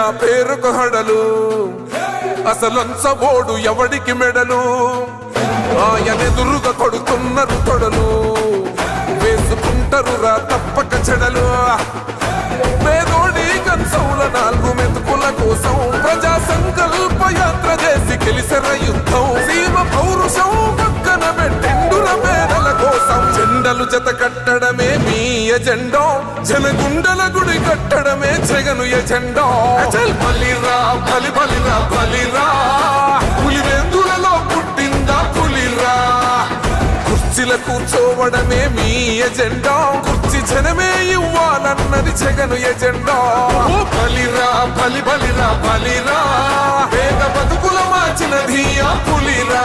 జెండా పేరుకు హడలు అసలంచబోడు ఎవడికి మెడలు ఆయనెదురుగా కొడుతున్నారు తొడలు వేసుకుంటారు రా తప్పక చెడలు పేదోడి కంచౌల 4 మెతుకుల కోసం ప్రజా సంకల్ప యాత్ర చేసి గెలిసెర యుద్ధం సీమ పౌరుషం పక్కన పెట్టెండుల పేదల కోసం జెండలు జత కట్టడమే మీ ఎజెండా జనగుండల గుడి కట్టడమే జగను ఎజెండా బలిరా బలి బలిరా బలిరా పులివెందులలో పుట్టిందా పులిరా కుర్చీల కూర్చోవడమే మీ ఎజెండా కుర్చీ జనమే ఇవ్వాలన్నది జగను ఎజెండా బలిరా బలి బలిరా బలిరా పేద బతుకుల మార్చినది ఆ పులిరా